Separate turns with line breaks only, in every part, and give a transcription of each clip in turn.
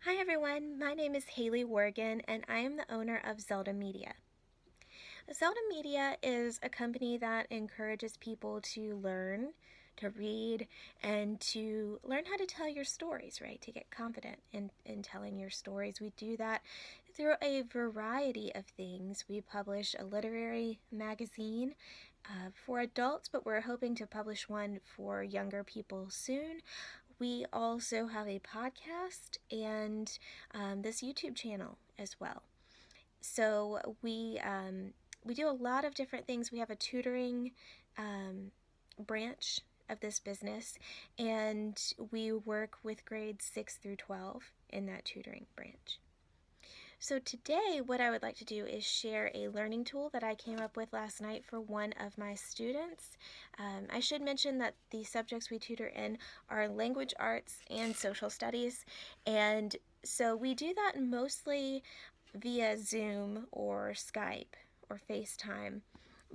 Hi everyone, my name is Haley Worgan and I am the owner of Zelda Media. Zelda Media is a company that encourages people to learn, to read, and to learn how to tell your stories, right? To get confident in telling your stories. We do that through a variety of things. We publish a literary magazine for adults, but we're hoping to publish one for younger people soon. We also have a podcast and this YouTube channel as well. So we do a lot of different things. We have a tutoring branch of this business, and we work with grades 6 through 12 in that tutoring branch. So today what I would like to do is share a learning tool that I came up with last night for one of my students. I should mention that the subjects we tutor in are language arts and social studies, and so we do that mostly via Zoom or Skype or FaceTime.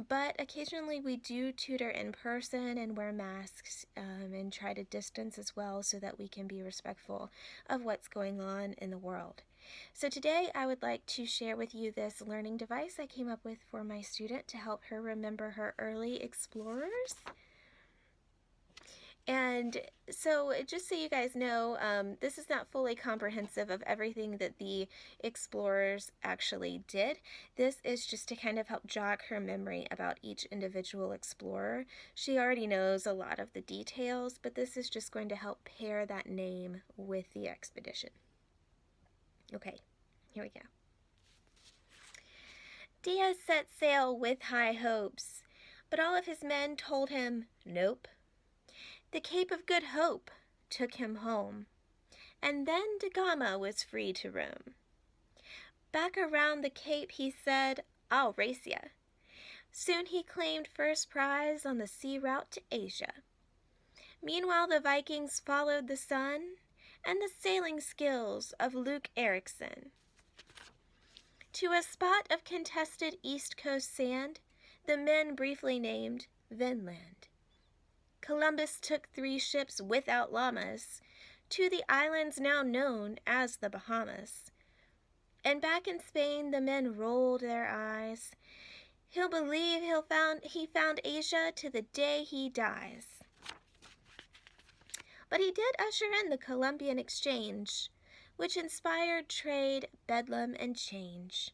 But occasionally we do tutor in person and wear masks and try to distance as well so that we can be respectful of what's going on in the world. So today I would like to share with you this learning device I came up with for my student to help her remember her early explorers. And so just so you guys know, this is not fully comprehensive of everything that the explorers actually did. This is just to kind of help jog her memory about each individual explorer. She already knows a lot of the details, but this is just going to help pair that name with the expedition. Okay, here we go. Diaz set sail with high hopes, but all of his men told him, nope. The Cape of Good Hope took him home, and then Da Gama was free to roam. Back around the Cape he said, I'll race ya. Soon he claimed first prize on the sea route to Asia. Meanwhile the Vikings followed the sun and the sailing skills of Luke Erickson. To a spot of contested East Coast sand, the men briefly named Vinland. Columbus took 3 ships without llamas to the islands now known as the Bahamas. And back in Spain the men rolled their eyes. He'll believe he found Asia to the day he dies. But he did usher in the Columbian Exchange, which inspired trade, bedlam, and change.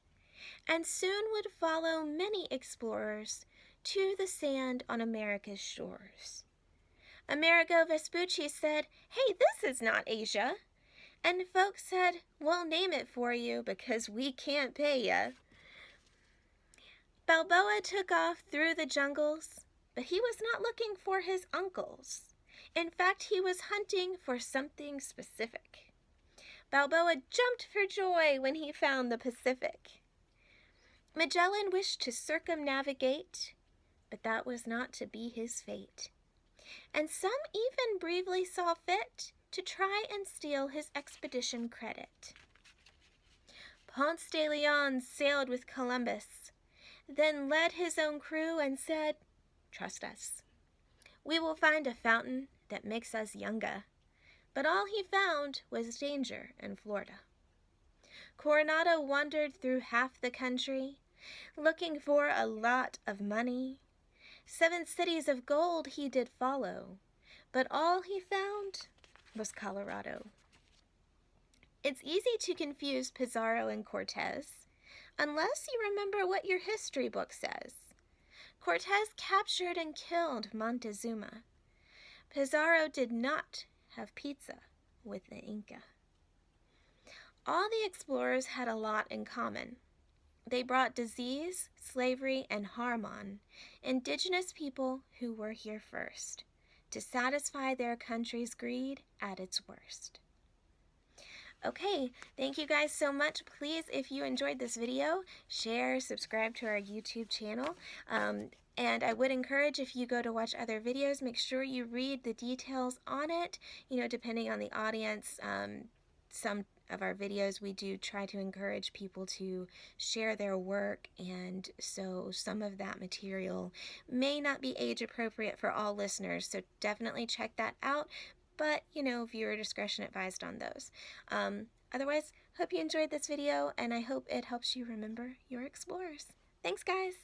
And soon would follow many explorers to the sand on America's shores. Amerigo Vespucci said, hey, this is not Asia. And folks said, we'll name it for you because we can't pay ya. Balboa took off through the jungles, but he was not looking for his uncles. In fact, he was hunting for something specific. Balboa jumped for joy when he found the Pacific. Magellan wished to circumnavigate, but that was not to be his fate. And some even bravely saw fit to try and steal his expedition credit. Ponce de Leon sailed with Columbus, then led his own crew and said, trust us. We will find a fountain that makes us younger. But all he found was danger in Florida. Coronado wandered through half the country, looking for a lot of money. 7 cities of gold he did follow, but all he found was Colorado. It's easy to confuse Pizarro and Cortez, unless you remember what your history book says. Cortez captured and killed Montezuma. Pizarro did not have pizza with the Inca. All the explorers had a lot in common. They brought disease, slavery, and harm on indigenous people who were here first to satisfy their country's greed at its worst. Okay, thank you guys so much. Please, if you enjoyed this video, share, subscribe to our YouTube channel. And I would encourage, if you go to watch other videos, make sure you read the details on it. You know, depending on the audience, some of our videos we do try to encourage people to share their work, and so some of that material may not be age appropriate for all listeners, so definitely check that out. but, you know, viewer discretion advised on those. Otherwise, hope you enjoyed this video, and I hope it helps you remember your explorers. Thanks, guys!